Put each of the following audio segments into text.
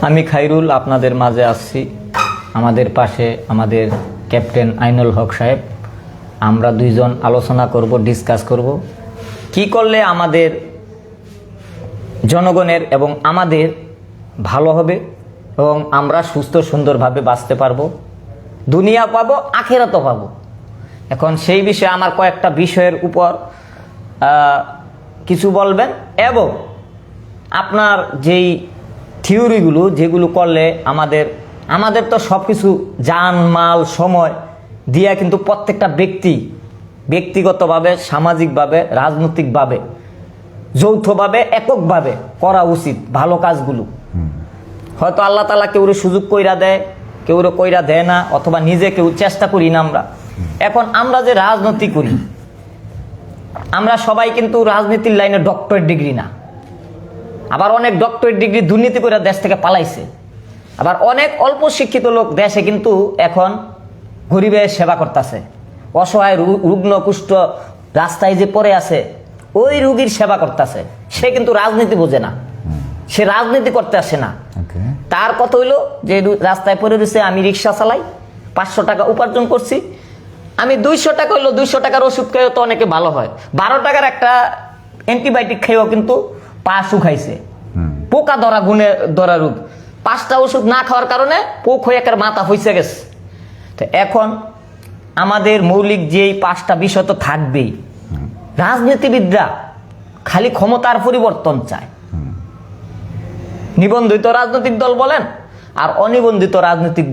আমি খাইরুল আপনাদের মাঝে আসছি। আমাদের পাশে আমাদের ক্যাপ্টেন আইনুল হক সাহেব। আমরা দুইজন আলোচনা করব, ডিসকাস করব কি করলে আমাদের জনগণের এবং আমাদের ভালো হবে এবং আমরা সুস্থ সুন্দরভাবে বাঁচতে পারবো, দুনিয়া পাবো, আখিরাতও পাবো। এখন সেই বিষয়ে আমার কয়েকটা বিষয়ের উপর কিছু বলবেন এবং আপনার যেই থিওরিগুলো যেগুলো করলে আমাদের তো সব কিছু জান মাল সময় দিয়া কিন্তু প্রত্যেকটা ব্যক্তিগতভাবে, সামাজিকভাবে, রাজনৈতিকভাবে, যৌথভাবে, এককভাবে করা উচিত ভালো কাজগুলো। হয়তো আল্লাহ তাআলা কেউ সুযোগ কইরা দেয়, কেউ কইরা দেয় না, অথবা নিজে কেউ চেষ্টা করি না আমরা। এখন আমরা যে রাজনীতি করি, আমরা সবাই কিন্তু রাজনীতির লাইনে ডক্টরেট ডিগ্রি না। আবার অনেক ডক্টরেট ডিগ্রি দুর্নীতি করে দেশ থেকে পালাইছে। আবার অনেক অল্প শিক্ষিত লোক দেশে কিন্তু এখন গরিবের সেবা করতেছে, অসহায় রুগ্ন কুষ্ঠ রাস্তায় যে পড়ে আছে ওই রুগীর সেবা করতেছে। সে কিন্তু রাজনীতি বোঝে না, সে রাজনীতি করতে আসে না। তার কথা হইলো যে রাস্তায় পড়ে রয়েছে, আমি রিক্সা চালাই, 500 টাকা উপার্জন করছি, আমি 200 টাকা হইলো 200 টাকার ওষুধ খেয়েও তো অনেকে ভালো হয়, 12 টাকার একটা অ্যান্টিবায়োটিক খেয়েও কিন্তু পা শুকাইছে, পোকা ধরা গুণে ধরা রোগ, 5টা ওষুধ না খাওয়ার কারণে পোক হয়ে একটা মাথা হইছে গেছে। তো এখন আমাদের মৌলিক যেই 5টা বিষয় তো থাকবেই। রাজনীতিবিদরা খালি ক্ষমতার পরিবর্তন চায়। নিবন্ধিত রাজনৈতিক দল বলেন আর অনিবন্ধিত রাজনৈতিক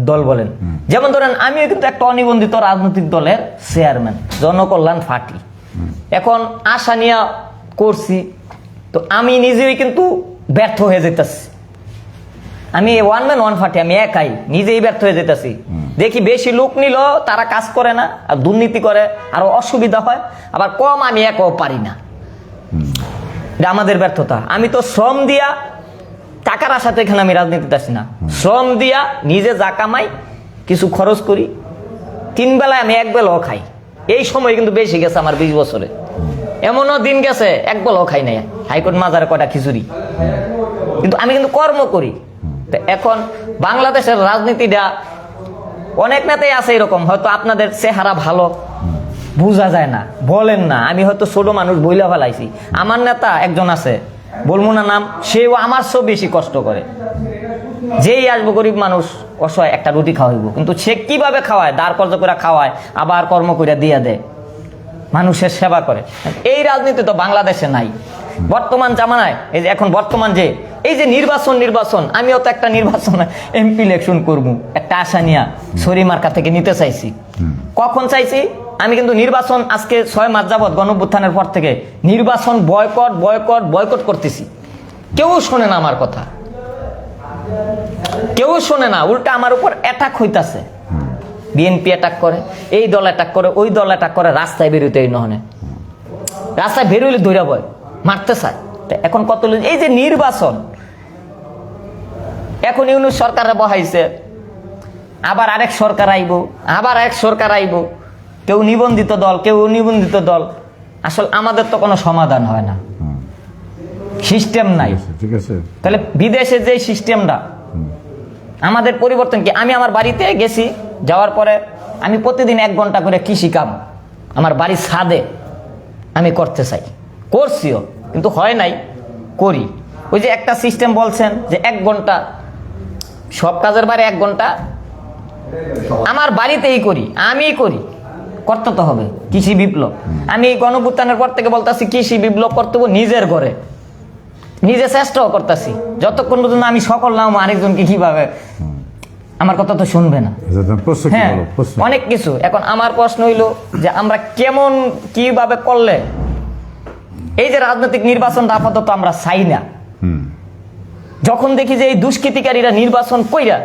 দল বলেন। যেমন ধরেন আমিও কিন্তু একটা অনিবন্ধিত রাজনৈতিক দলের চেয়ারম্যান, জনকল্যাণ পার্টি। এখন আশা নিয়ে করছি, তো আমি নিজেই কিন্তু ব্যর্থ হয়ে যেতেছি। আমি ওয়ান ম্যান ওয়ান পার্টি, আমি একাই নিজেই ব্যর্থ হয়ে যেতেছি। দেখি বেশি লোক নিল তারা কাজ করে না, আর দুর্নীতি করে, আরো অসুবিধা হয়। আবার কম আমি একও পারি না, এটা আমাদের ব্যর্থতা। আমি তো শ্রম দিয়া, টাকার আশাতে এখানে আমি রাজনীতিতে আসি না, শ্রম দিয়া নিজে যা কামাই কিছু খরচ করি, 3 বেলায় আমি 1 বেলাও খাই। এই সময় কিন্তু বেশি গেছে আমার 20 বছরে, এমনও দিন গেছে 1 বেলাও খাই নাই, হাইকোর্ট মাজারে কয়টা খিচুড়ি, কিন্তু আমি কিন্তু কর্ম করি। এখন বাংলাদেশের রাজনীতিটা অনেক নেতাই আছে এরকম, হয়তো আপনাদের চেহারা ভালো বোঝা যায় না, বলেন না, আমি হয়তো ছোট মানুষ বইলা ফেলাইছি। আমার নেতা একজন আছে, বলবো না নাম, সেও আমার সব বেশি কষ্ট করে। যেই আসবো গরিব মানুষ, অসহায়, একটা রুটি খাওয়াইব, কিন্তু সে কিভাবে খাওয়ায়, দাঁড় কর্জ করে খাওয়ায়, আবার কর্ম করে দিয়ে দেয়, মানুষের সেবা করে। এই রাজনীতি তো বাংলাদেশে নাই বর্তমান জামানায়। এই যে এখন বর্তমান যে এই যে নির্বাচন, আমিও তো একটা নির্বাচন এমপি ইলেকশন করবো একটা আশা নিয়ে সরিমার্কা থেকে নিতে চাইছি। কখন চাইছি? আমি কিন্তু নির্বাচন আজকে 6 মাস যাবৎ গণঅভ্যুত্থানের পর থেকে নির্বাচন বয়কট করতেছি। কেউ শোনে না আমার কথা, কেউ শোনে না, উল্টা আমার উপর অ্যাটাক হইতাছে। বিএনপি অ্যাটাক করে, এই দল অ্যাটাক করে, ওই দল অ্যাটাক করে, রাস্তায় বেরোতে নহনে, রাস্তায় বেরোইলে ধৈরা বয়, মারতে চায়। এখন কত এই যে নির্বাচন, এখন ইউনূস সরকারে বহাইছে, আবার আরেক সরকার আইব, আবার এক সরকার আইব, কেউ নিবন্ধিত দল, কেউ অনিবন্ধিত দল। আসলে আমাদের তো কোনো সমাধান হয় না, সিস্টেম নাই। ঠিক আছে, তাহলে বিদেশে যে সিস্টেমটা, আমাদের পরিবর্তন কি? আমি আমার বাড়িতে গেছি, যাওয়ার পরে আমি প্রতিদিন 1 ঘন্টা করে কৃষি কাম আমার বাড়ির ছাদে আমি করতে চাই, করছিও, কিন্তু হয় নাই, করি। ওই যে একটা সিস্টেম বলছেন যে 1 ঘন্টা সব কাজের বাইরে 1 ঘন্টা আমার বাড়িতেই করি, আমি করি, করতে তো হবে কৃষি বিপ্লব। আমি গণঅভ্যুত্থানের পর থেকে বলতেছি কৃষি বিপ্লব করতে হবে নিজের ঘরে, নিজে চেষ্টাও করতেছি। যতক্ষণ পর্যন্ত আমি সকল নাম আরেকজনকে কিভাবে, আমার কথা তো শুনবে না। হ্যাঁ, অনেক কিছু। এখন আমার প্রশ্ন হইল যে আমরা কেমন কিভাবে করলে, এই যে রাজনৈতিক নির্বাচনটা আপাতত আমরা চাই না। যখন দেখি যে এই দুষ্কৃতিকারীরা নির্বাচন কইরা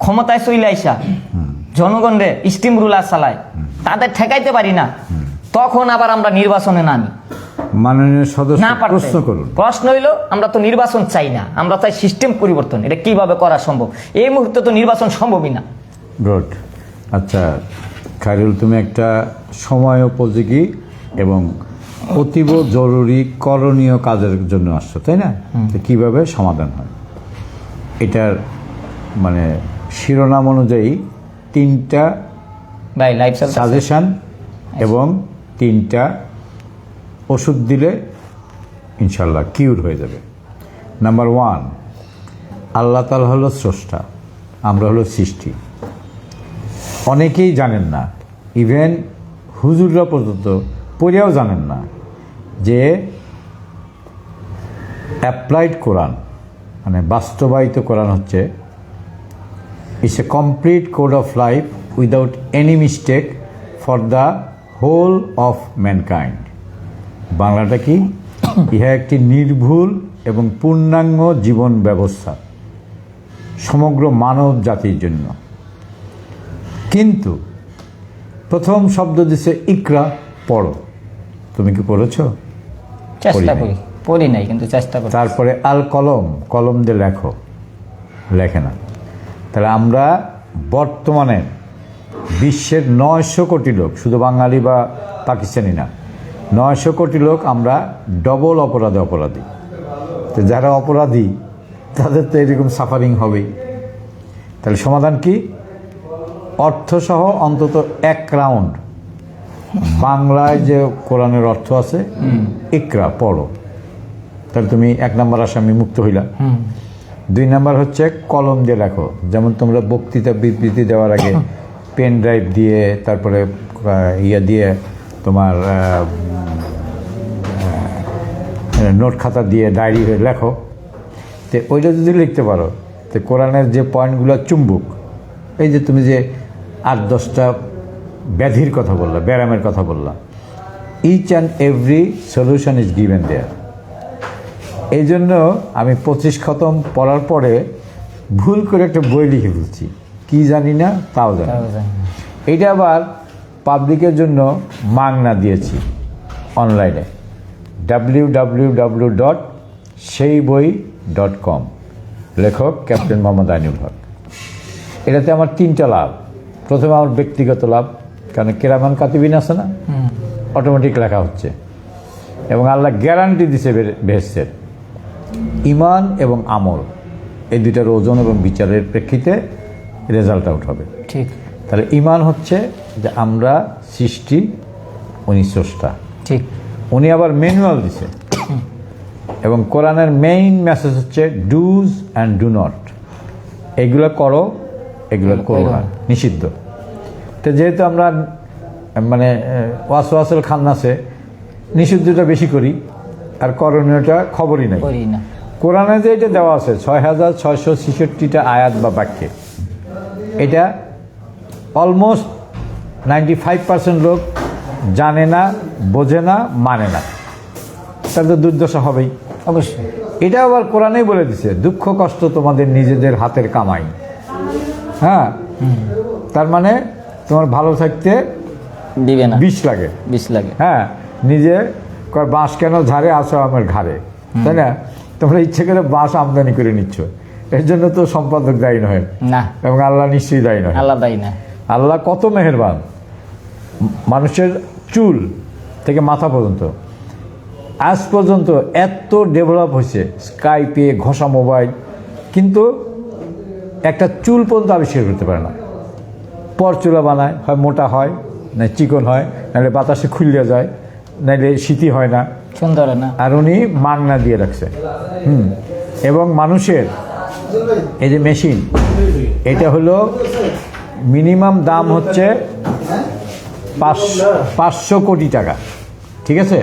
ক্ষমতায় চলে আইসা জনগণরে স্টিম রুলার চালায়, তাদের ঠেকাইতে পারি না, তখন আবার আমরা নির্বাচনে নামি। মাননীয় সদস্য প্রশ্ন করুন। প্রশ্ন হইল আমরা তো নির্বাচন চাই না, আমরা চাই সিস্টেম পরিবর্তন। এটা কিভাবে করা সম্ভব? এই মুহূর্তে তো নির্বাচন সম্ভবই না। গুড। আচ্ছা খায়রুল, তুমি একটা সময় উপযোগী এবং অতীব জরুরি করণীয় কাজের জন্য আসছো, তাই না? কিভাবে সমাধান হয়? এটার মানে শিরোনাম অনুযায়ী 3টা ভাই লাইভ সাজেশন এবং 3টা ওষুধ দিলে ইনশাল্লাহ কিউর হয়ে যাবে। নাম্বার 1, আল্লাহ তাআলা হলো স্রষ্টা, আমরা হলো সৃষ্টি। অনেকেই জানেন না, ইভেন হুজুররা পর্যন্ত পড়েও জানেন না যে অ্যাপ্লাইড কোরআন মানে বাস্তবায়িত কোরআন হচ্ছে it's a complete code of life without any mistake for the whole of mankind. বাংলাটা কি? ইহা একটি নির্ভুল এবং পূর্ণাঙ্গ জীবন ব্যবস্থা সমগ্র মানব জাতির জন্য। কিন্তু প্রথম শব্দ দিছে ইকরা, পড়ো। তুমি কি পড়েছো? চেষ্টা করি, পড়ি নাই কিন্তু চেষ্টা করি। তারপরে আল কলম, কলম দিয়ে লেখো, লেখে না। তাহলে আমরা বর্তমানে বিশ্বের 900 কোটি লোক, শুধু বাঙালি বা পাকিস্তানি না, 900 কোটি লোক আমরা ডবল অপরাধী। তো যারা অপরাধী তাদের তো এরকম সাফারিং হবেই। তাহলে সমাধান কি? অর্থসহ অন্তত 1 রাউন্ড বাংলায় যে কোরআনের অর্থ আছে, ইকরা, পড়ো। তাহলে তুমি 1 নম্বর আসামি মুক্ত হইলা। 2 নম্বর হচ্ছে কলম দিয়ে লেখো। যেমন তোমরা বক্তৃতা বিবৃতি দেওয়ার আগে পেন ড্রাইভ দিয়ে, তারপরে ইয়া দিয়ে, তোমার নোট খাতা দিয়ে, ডায়েরি লেখো। তো ওইটা যদি লিখতে পারো, তো কোরআনের যে পয়েন্টগুলো চুম্বক, এই যে তুমি যে 8-10টা ব্যাধির কথা বললা, ব্যায়ামের কথা বললা, each and every solution is given there. এই জন্য আমি 25 খতম পড়ার পরে ভুল করে একটা বই লিখে ফেলছি, কি জানি না, তাও জানি না। এইটা আবার পাবলিকের জন্য মাগনা দিয়েছি অনলাইনে, www.seiboi.com, লেখক ক্যাপ্টেন মোহাম্মদ আইনুল হক। এটাতে আমার 3টা লাভ। প্রথমে আমার ব্যক্তিগত লাভ, কারণ কেরামান কাতিবিন আছে না, অটোমেটিক লেখা হচ্ছে, এবং আল্লাহ গ্যারান্টি দিছে বেহেশতের। ইমান এবং আমল, এই 2টার ওজন এবং বিচারের প্রেক্ষিতে রেজাল্ট আউট হবে। ঠিক। তাহলে ইমান হচ্ছে যে আমরা সৃষ্টি, উনি স্রষ্টা। ঠিক। উনি আবার ম্যানুয়াল দিছে, এবং কোরআনের মেইন মেসেজ হচ্ছে ডুজ অ্যান্ড ডু নট। এগুলো করো, এগুলো করো না, নিষিদ্ধ। তো যেহেতু আমরা মানে ওয়াসওয়াসুল খান্নাসে নিষিদ্ধটা বেশি করি, আর করণীয়টা খবরই নাই। কোরআনে যে এটা দেওয়া আছে 6666টা আয়াত বা বাক্যে, এটা অলমোস্ট 95% লোক জানে না, বোঝে না, মানে না। তাহলে তো দুর্দশা হবেই অবশ্যই। এটা আবার কোরআনেই বলে দিছে, দুঃখ কষ্ট তোমাদের নিজেদের হাতের কামাই। হ্যাঁ, তার মানে তোমার ভালো থাকতে দিবে না, 20 লাগে। হ্যাঁ, নিজে বাঁশ কেন ঝাড়ে, আসো আমার ঘাড়ে, তাই না? তোমরা ইচ্ছে করে বাঁশ আমদানি করে নিচ্ছ, এর জন্য তো সম্পাদক দায়ী নয় না, এবং আল্লাহ নিশ্চয়ই দায়ী নয়। আল্লাহ দায়ী না। আল্লাহ কত মেহেরবান। মানুষের চুল থেকে মাথা পর্যন্ত আজ পর্যন্ত এত ডেভেলপ হয়েছে, স্কাইপে, ঘষা মোবাইল, কিন্তু একটা চুল পর্যন্ত আবিষ্কার করতে পারে না। পরচুলা বানায়, হয় মোটা হয়, না চিকন হয়, নাহলে বাতাসে খুলিয়া যায়, নাহলে শীতই হয় না, সুন্দর না। আর উনি মাগনা দিয়ে রাখছে। এবং মানুষের এই যে মেশিন, এটা হলো মিনিমাম দাম হচ্ছে 500 কোটি টাকা, ঠিক আছে?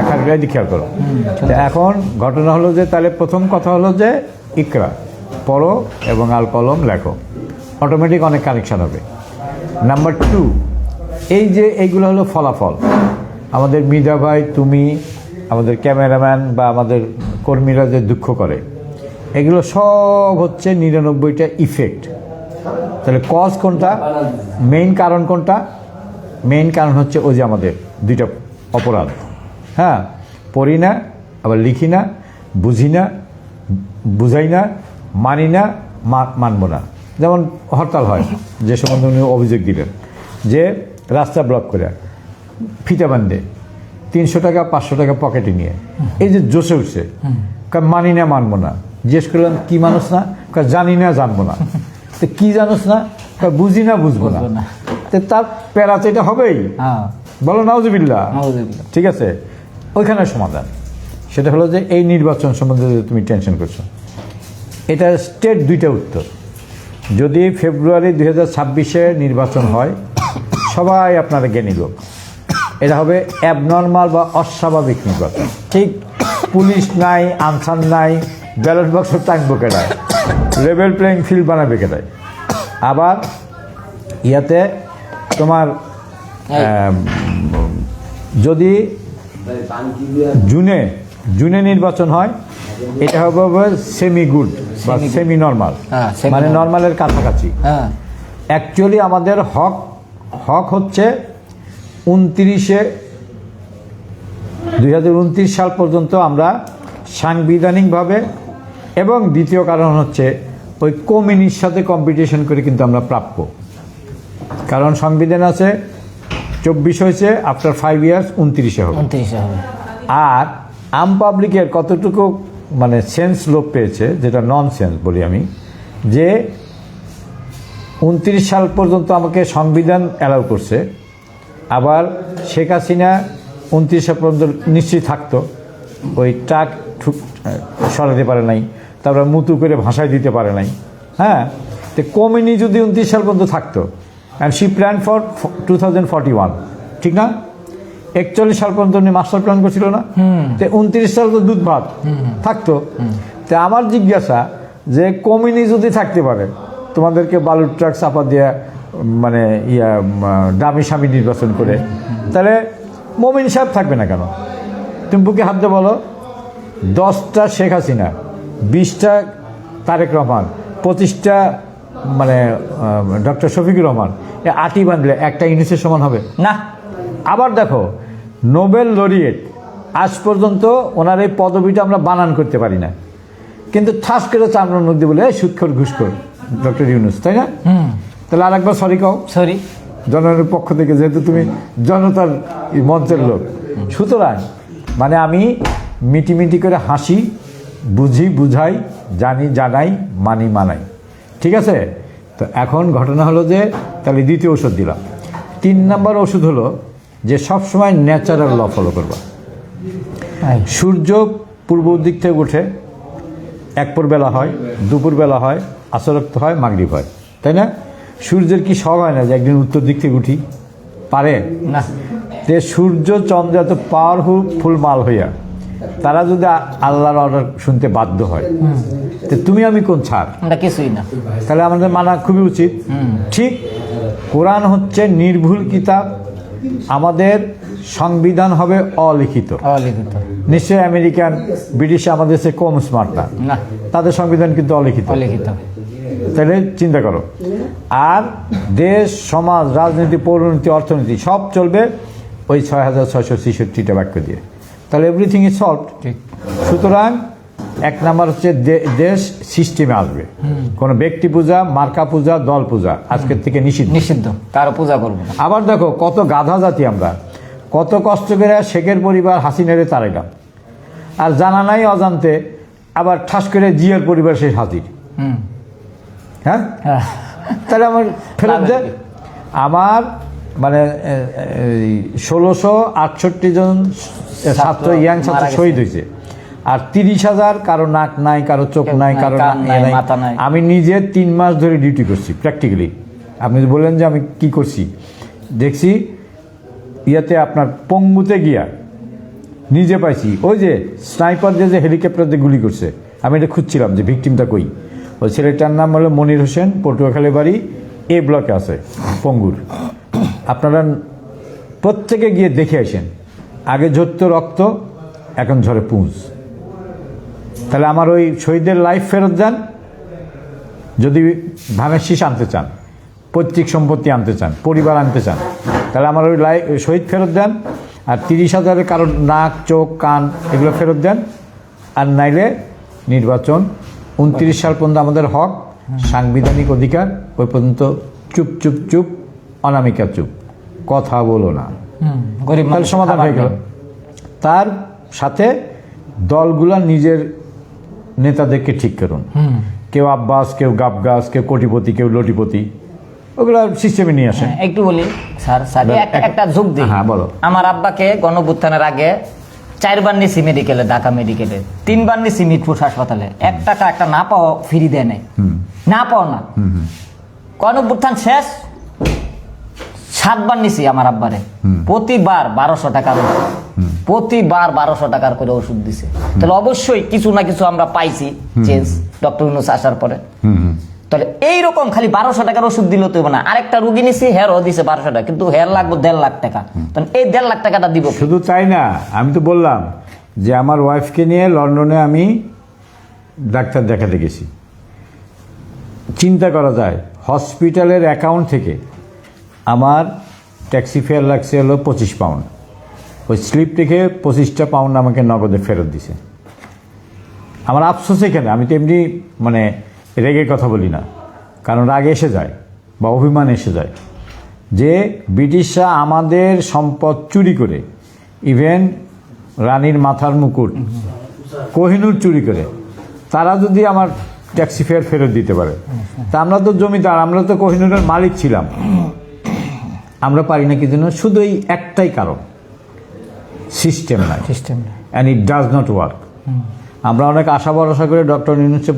খালি খেয়াল করো। এখন ঘটনা হলো যে, তাহলে প্রথম কথা হলো যে ইকরা, পড়ো এবং আল কলম লেখো, অটোমেটিক অনেক কানেকশান হবে। নাম্বার 2, এই যে এইগুলো হলো ফলাফল। আমাদের মিডা ভাই, তুমি, আমাদের ক্যামেরাম্যান বা আমাদের কর্মীরা যে দুঃখ করে, এগুলো সব হচ্ছে 99টা ইফেক্ট। তাহলে কজ কোনটা, মেইন কারণ কোনটা? মেইন কারণ হচ্ছে ওই যে আমাদের 2টা অপরাধ। হ্যাঁ, পড়ি না, আবার লিখি না, বুঝি না, বুঝাই না, মানি না, মানব না। যেমন হরতাল হয়, যে সম্বন্ধে উনি অভিযোগ দিলেন যে রাস্তা ব্লক করে ফিতা বান্ধে 300 টাকা 500 টাকা পকেটে নিয়ে, এই যে জোশে উঠছে, মানি না, মানব না, জিজ্ঞেস করলাম কি মানুষ না? কয়, জানি না, জানবো না। তো কি জানোস না? কয়, বুঝি না, বুঝবো না। বুঝবো না। তো তার প্যারা তো এটা হবেই। হ্যাঁ, বলো নাউজুবিল্লাহ। নাউজুবিল্লাহ। ঠিক আছে, ওইখানে সমাধান সেটা হলো যে এই নির্বাচন সম্বন্ধে যে তুমি টেনশন করছো, এটা স্টেট দুইটা উত্তর। যদি ফেব্রুয়ারি 2026-এ নির্বাচন হয়, সবাই আপনারা জ্ঞানী লোক, এটা হবে অ্যাবনর্মাল বা অস্বাভাবিক নির্বাচন। ঠিক পুলিশ নাই, আনসার নাই, ব্যালট বক্স টাঙবো কেটায়, লেভেল প্লেইং ফিল্ড বানাবে কেটায়। আবার ইয়াতে তোমার যদি জুনে নির্বাচন হয়, এটা হবে সেমি গুড বা সেমি নর্মাল, হ্যাঁ, semi মানে normal। নর্মালের কাছাকাছি। হ্যাঁ, অ্যাকচুয়ালি আমাদের হক হচ্ছে 2029 সাল পর্যন্ত আমরা সাংবিধানিকভাবে, এবং দ্বিতীয় কারণ হচ্ছে ওই কমিউনির সাথে কম্পিটিশন করে কিন্তু আমরা প্রাপ্য। কারণ সংবিধান আছে 24 হয়েছে, আফটার 5 ইয়ার্স 29-এ হবে। 29 হবে। আর আম পাবলিকের কতটুকু মানে সেন্স লোপ পেয়েছে, যেটা নন সেন্স বলি আমি, যে 29 সাল পর্যন্ত আমাকে সংবিধান অ্যালাউ করছে। আবার শেখ হাসিনা 29 সাল পর্যন্ত নিশ্চয়ই থাকতো, ওই ট্রাক সরাতে পারে নাই, তারপরে মুতু করে ভাষায় দিতে পারে নাই। হ্যাঁ, তো কমিনি যদি 29 সাল পর্যন্ত থাকতো, অ্যান্ড শি প্ল্যান ফর 2041, ঠিক না? 41 সাল পর্যন্ত উনি মাস্টার প্ল্যান করছিল না? তো 29 সাল তো দুধ ভাত থাকতো। তো আমার জিজ্ঞাসা যে কমিনি যদি থাকতে পারে, তোমাদেরকে বালুর ট্রাক চাপা দেওয়া মানে দামি স্বামী নির্বাচন করে, তাহলে মমিন সাহেব থাকবে না কেন? তুমি বুকে হাত দিয়ে বলো, 10টা শেখ হাসিনা, 20টা তারেক রহমান, 25টা মানে ডক্টর শফিকুর রহমান, 8ই বাঁধলে একটা ইউনিসের সমান হবে না। আবার দেখো, নোবেল লরিয়েট, আজ পর্যন্ত ওনার এই পদবিটা আমরা বানান করতে পারি না, কিন্তু ঠাস করে চামড়ার মধ্যে বলে সুৎখোর ঘুষখোর ডক্টর ইউনুস, তাই না? তাহলে আর একবার সরি কও, সরি। জনগণের পক্ষ থেকে, যেহেতু তুমি জনতার মঞ্চের লোক। সুতরাং মানে আমি মিটি করে হাসি, বুঝি বুঝাই, জানি জানাই, মানি মানাই, ঠিক আছে? তো এখন ঘটনা হলো যে তাহলে দ্বিতীয় ওষুধ দিলাম। 3 নম্বর ওষুধ হলো যে সবসময় ন্যাচারাল ল ফলো করবা। সূর্য পূর্ব দিক থেকে উঠে, এক বেলা হয়, দুপুর বেলা হয়, আসরক্ত হয়, মাগরিব হয়, তাই না? সূর্যের কি শখ হয় না যে একদিন উত্তর দিক থেকে উঠি? পারে না। যে সূর্য চন্দ্র এত পাওয়ারফুল মাল হইয়া তারা যদি আল্লাহর অর্ডার শুনতে বাধ্য হয়, তো তুমি আমি কোন ছাড়? আমরা কিছুই না। তাহলে আমাদের মানা খুবই উচিত। ঠিক, কোরআন হচ্ছে নির্ভুল কিতাব, আমাদের সংবিধান হবে অলিখিত। অলিখিত। নিশ্চয়ই আমেরিকান, ব্রিটিশ আমাদের চেয়ে কম স্মার্ট না, না, তাদের সংবিধান কিন্তু অলিখিত। অলিখিত। তাহলে চিন্তা করো, আর দেশ, সমাজ, রাজনীতি, পৌরনীতি, অর্থনীতি সব চলবে ওই 6666টা বাক্য দিয়ে। তাহলে এভরিথিং ইজ সলভড। ঠিক। সুতরাং 1 নাম্বার হচ্ছে দেশ সিস্টেমে আসবে। কোনো ব্যক্তি পূজা, মার্কা পূজা, দল পূজা আজকের থেকে নিষিদ্ধ। নিষিদ্ধ, কারো পূজা করবো না। আবার দেখো কত গাধা জাতি আমরা, কত কষ্ট করে শেখের পরিবার হাসিনারে তারাইলাম, আর জানা নাই অজান্তে আবার ঠাস করে জিয়ার পরিবার সেই হাজির। হ্যাঁ, হ্যাঁ। তাহলে আমার ফেরত দেন। আমার মানে 1668 জন ছাত্র, ইয়াং ছাত্র শহীদ হয়েছে, আর 30,000 কারো নাক নাই, কারো চোখ নাই, কারো মাথা নাই। আমি নিজে 3 মাস ধরে ডিউটি করছি প্র্যাকটিক্যালি। আপনি বললেন যে আমি কি করছি, দেখছি ইয়াতে আপনার পঙ্গুতে গিয়া নিজে পাইছি, ওই যে স্নাইপার যে হেলিকপ্টার দিয়ে গুলি করছে, আমি এটা খুঁজছিলাম যে ভিকটিমটা কই। ওই ছেলেটার নাম হলো মনির হোসেন, পটুয়াখালী বাড়ি, এ ব্লকে আছে পঙ্গুর। আপনারা প্রত্যেকে গিয়ে দেখে আসেন, আগে ঝরতো রক্ত, এখন ঝরে পুঁজ। তাহলে আমার ওই শহীদের লাইফ ফেরত দেন, যদি ধানের শীষ আনতে চান, পৈতৃক সম্পত্তি আনতে চান, পরিবার আনতে চান, তাহলে আমার ওই শহীদ ফেরত দেন, আর 30,000 কারোর নাক, চোখ, কান এগুলো ফেরত দেন। আর নাইলে নির্বাচন 29 সাল পর্যন্ত আমাদের হক, সাংবিধানিক অধিকার, ওই পর্যন্ত চুপ চুপ চুপ, অনামিকা চুপ, কথা বলো না, গরিব তাহলে সমাধান হয়ে গেল। তার সাথে দলগুলা নিজের নেতাদেরকে ঠিক করুন। কেউ আব্বাস, কেউ গাবগাস, কেউ কোটিপতি, কেউ লটিপতি, ওগুলো সিস্টেমে নিয়ে আসেন। একটু বলি স্যার, একটা যোগ দিই। হ্যাঁ, বলো। আমার আব্বাকে গণঅভ্যুত্থানের আগে 4 বার নিছি মেডিকেলে, ঢাকা মেডিকেলে, 3 বার নিছি মিরপুর হাসপাতালে, 1 টাকা একটা না পাওয়া ফ্রি দেয় নাই, না পাও না। গণঅভ্যুত্থান শেষ 7 বার নিছি আমার আব্বারে, প্রতিবার 1200 টাকার ওষুধ, প্রতিবার 1200 টাকার করে ওষুধ দিছে। তাহলে অবশ্যই কিছু না কিছু আমরা পাইছি চেঞ্জ ডক্টর ইউনূস আসার পরে। তাহলে এইরকম খালি 1200 টাকার ওষুধ দিল তো না, আরেকটা রুগী নিছি হেয়ারও দিছে 1200 টাকা, কিন্তু হেয়ার লাগবে 1.5 লাখ টাকা। তাহলে এই 1.5 লাখ টাকাটা দিব শুধু তাই না, আমি তো বললাম যে আমার ওয়াইফকে নিয়ে লন্ডনে আমি ডাক্তার দেখাতে গেছি। চিন্তা করা যায়, হসপিটালের অ্যাকাউন্ট থেকে আমার ট্যাক্সি ফেয়ার লাগছে হলো 25 পাউন্ড, ওই স্লিপ থেকে 25টা পাউন্ড আমাকে নগদে ফেরত দিছে। আমার আফসোস এখানে, আমি তো এমনি মানে রেগে কথা বলি না, কারণ রাগ এসে যায় বা অভিমান এসে যায় যে ব্রিটিশরা আমাদের সম্পদ চুরি করে, ইভেন রানীর মাথার মুকুট, কোহিনূর চুরি করে, তারা যদি আমার ট্যাক্সি ফেয়ার ফেরত দিতে পারে, তা আমরা তো জমিদার, আমরা তো কোহিনূরের মালিক ছিলাম, আমরা পারি না কি জন্য? শুধু এই একটাই কারণ, সিস্টেম নাই, and it does not work. আমরা অনেক আশা ভরসা করে ডক্টর ইউনূসকে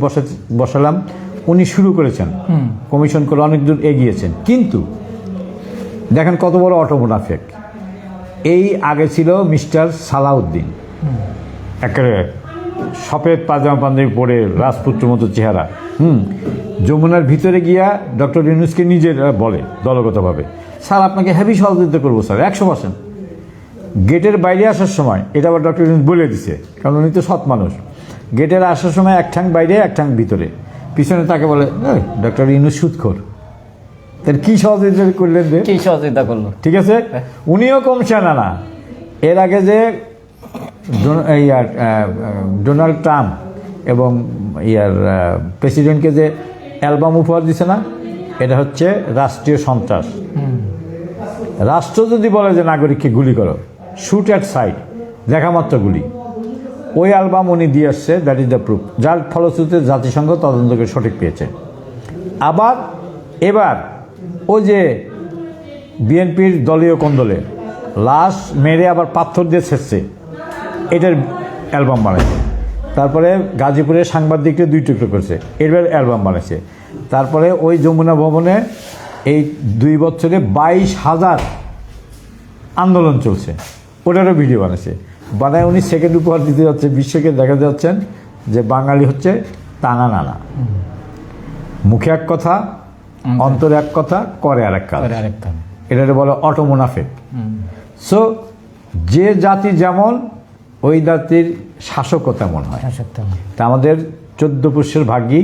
বসালাম, উনি শুরু করেছেন, কমিশন করে অনেক দূর এগিয়েছেন, কিন্তু দেখেন কত বড় অটোমোনাফেক। এই আগে ছিল মিস্টার সালাউদ্দিন, একেবারে সফেদ পাজামা পাঞ্জাবি পরে রাজপুত্র মতো চেহারা, যমুনার ভিতরে গিয়া ডক্টর ইউনূসকে নিজের বলে দলগতভাবে, স্যার আপনাকে হেভি সহযোগিতা করবো স্যার 100%। গেটের বাইরে আসার সময়, এটা আবার ডক্টর ইউনূস বলে দিছে, কারণ উনি তো সৎ মানুষ, গেটের আসার সময় এক ঠাং বাইরে এক ঠাং ভিতরে, পিছনে তাকে বলে ডক্টর ইউনূস সুদখোর। তার কি সহযোগিতা করলেন, কি সহযোগিতা করলো? ঠিক আছে, উনিও কমছেন না। এর আগে যে ডোনাল্ড ট্রাম্প এবং প্রেসিডেন্টকে যে অ্যালবাম উপহার দিছে না, এটা হচ্ছে রাষ্ট্রীয় সন্ত্রাস। রাষ্ট্র যদি বলে যে নাগরিককে গুলি করো, শুট অ্যাট সাইড, দেখা মাত্র গুলি, ওই অ্যালবাম উনি দিয়ে আসছে, দ্যাট ইজ দ্য প্রুফ, যার ফলশ্রুতিতে জাতিসংঘ তদন্তকে সঠিক পেয়েছে। আবার এবার ওই যে বিএনপির দলীয় কোন্দলে লাশ মেরে আবার পাথর দিয়ে ছেড়ছে, এটার অ্যালবাম বানাইছে। তারপরে গাজীপুরের সাংবাদিককে 2 টুকরো করেছে, এবার অ্যালবাম বানাইছে। তারপরে ওই যমুনা ভবনে এই 2 বছরে 22,000 আন্দোলন চলছে, ওটারও ভিডিও বানাইছে। বানায় উনি সেকেন্ড উপহার দিতে যাচ্ছে, বিশ্বকে দেখা যাচ্ছেন যে বাঙালি হচ্ছে টানা নানা, মুখে এক কথা, অন্তরে এক কথা, করে আর এক কাজ। এটাকে বলে অটোমোনাফেক। সো যে জাতি যেমন, ওই জাতির শাসকও তেমন হয়। তা আমাদের 14 পুরুষের ভাগ্যি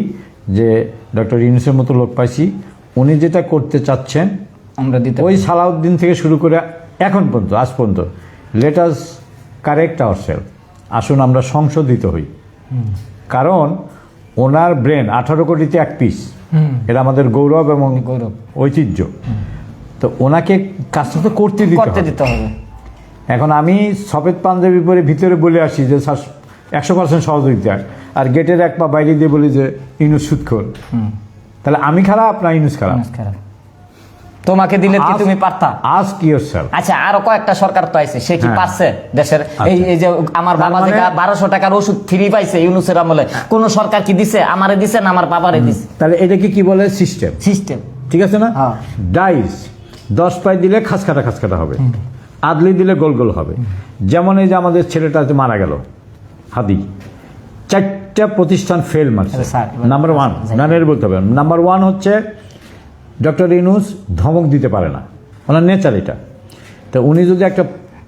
যে ডক্টর ইউনূসের মতো লোক পাইছি, উনি যেটা করতে চাচ্ছেন আমরা দিতে, ওই সালাউদ্দিন থেকে শুরু করে এখন পর্যন্ত, আজ পর্যন্ত, লেট আস কারেক্ট আওয়ারসেলফ, আসুন আমরা সংশোধিত হই। কারণ ওনার ব্রেন 18 কোটিতে 1 পিস, এটা আমাদের গৌরব এবং ঐতিহ্য। তো ওনাকে কাজটা তো করতে দিতে হবে। এখন আমি সফেদ পাঞ্জাবি পরে ভিতরে বলে আসি যে 100% সহযোগিতা, আর গেটের এক পা বাইরে দিয়ে বলি যে ইউনূস সুদখোর, তাহলে আমি খারাপ না ইউনূস খারাপ? তোমাকে দিলে কি তুমি পারতা? Ask yourself. আচ্ছা, আরো কয়েকটা সরকার তো আইছে, সে কি পারছে দেশের? এই যে আমার বাবা থেকে 1200 টাকার ওষুধ ফ্রি পাইছে ইউনূসের আমলে, কোন সরকার কি দিছে? আমারে দিছে না আমার বাবারে দিছে? তাহলে এটাকে কি বলে? সিস্টেম। ঠিক আছে না? ডাইস 10 পাই দিলে খাসকাটা হবে, আদলি দিলে গোল গোল হবে। যেমন এই যে আমাদের ছেলেটা মারা গেল, হাদি, 4টা প্রতিষ্ঠান ফেল মারছে। নাম্বার 1 নানের বলতে হবে, নাম্বার 1 হচ্ছে ডক্টর ইউনূস ধমক দিতে পারে না, ওনার নেচার এটা। তো উনি যদি একটা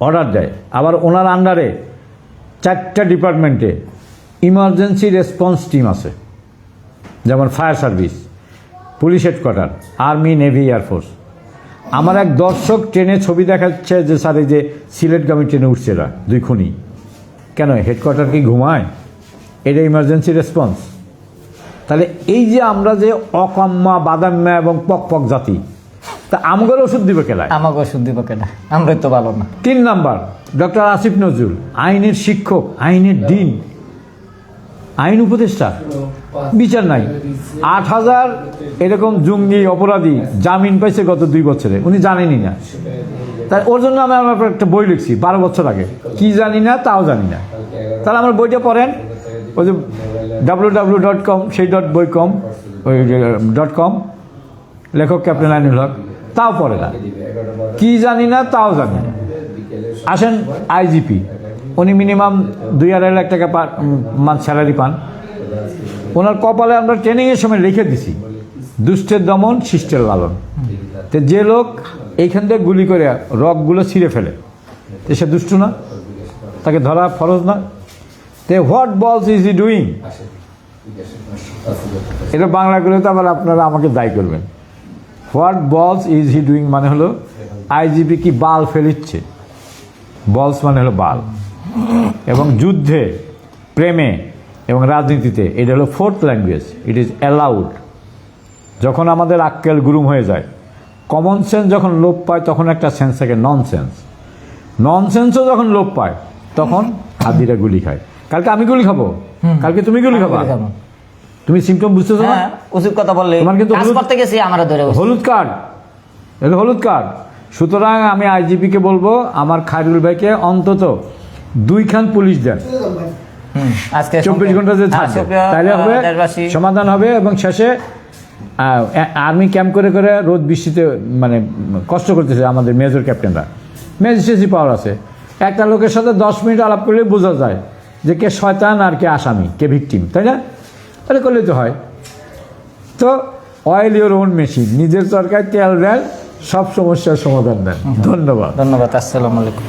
অর্ডার দেয়, আবার ওনার আন্ডারে 4টা ডিপার্টমেন্টে ইমার্জেন্সি রেসপন্স টিম আছে, যেমন fire service, police headquarter, army, navy, air force. আমার এক দর্শক ট্রেনে ছবি দেখাচ্ছে যে স্যার এই যে সিলেটগামী ট্রেনে উঠছে এরা 2 খুনি, কেন হেডকোয়ার্টার কি ঘুমায়? এটা ইমার্জেন্সি রেসপন্স। তাহলে এই যে আমরা যে অকাম্মা, বাদাম্মা এবং পক জাতি, তা আমাদের ওষুধ দিবে কেলায়? আমাকে ওষুধ দিবে কেনা? আমরাই তো ভালো না। 3 নাম্বার ডক্টর আসিফ নজরুল, আইনের শিক্ষক, আইনের ডিন, আইন উপদেষ্টা, বিচার নাই। 8,000 এরকম জঙ্গি অপরাধী জামিন পাইছে গত 2 বছরে, উনি জানেনই না। তাই ওর জন্য আমি আমার একটা বই লিখছি 12 বছর আগে, কি জানি না তাও জানি না। তাহলে আমার বইটা পড়েন, ওই যে www.com সেই .বই.com ওই .com, লেখক ক্যাপ্টেন আইনুল হক, তাও পড়ে না, কি জানি না তাও জানি না। আসেন আইজিপি, উনি মিনিমাম 2-2.5 লাখ টাকা স্যালারি পান। ওনার কপালে আমরা ট্রেনিংয়ের সময় লিখে দিছি দুষ্টের দমন শিষ্টের লালন। তো যে লোক এইখান থেকে গুলি করে রকগুলো ছিঁড়ে ফেলে, তো সে দুষ্ট না? তাকে ধরা ফরজ না? তে হোয়াট বলস ইজ হি ডুইং? এটা বাংলাগুলোতে আবার আপনারা আমাকে দায়ী করবেন। হোয়াট বলস ইজ হি ডুইং মানে হলো আইজিপি কি বাল ফেলিচ্ছে। বলস মানে হলো বাল। এবং যুদ্ধে, প্রেমে এবং রাজনীতিতে এটা হলো 4th language, it is allowed. যখন আমাদের আক্কেল গুরুম হয়ে যায়, কমন সেন্স যখন লোপ পায়, তখন একটা সেন্স থাকে ননসেন্স। ননসেন্সও যখন লোপ পায়, তখন হাতিরা গুলি খায়। কালকে আমি গুলি খাবো, কালকে তুমি গুলি খাবা। তুমি সিমটম বুঝতেছো না? উচিত কথা বললে, তোমার কিন্তু কাজ করতে গেছি আমরা ধরে বসে। হলুদ কার্ড, এটা হলুদ কার্ড। সুতরাং আমি আইজিপিকে বলবো আমার খায়রুল ভাইকে অন্তত 2 খান পুলিশ দেন, আজকে 24 ঘন্টা যে থাকবে, তাহলে হবে সমাধান হবে। এবং শেষে আর্মি ক্যাম্প করে করে রোদ বৃষ্টিতে মানে কষ্ট করতেছে আমাদের মেজর ক্যাপ্টেনরা। ম্যাজিস্ট্রেসি পাওয়ার আছে, একটা লোকের সাথে 10 মিনিট আলাপ করলে বোঝা যায় যে কে শয়তান আর কে আসামি, কে ভিকটিম, তাই না? তাহলে করলেই তো হয়। তো অয়েল ইউর ওন মেশিন, নিজের তরকারি তেল দেন, সব সমস্যার সমাধান দেন। ধন্যবাদ। ধন্যবাদ। আসসালামু আলাইকুম।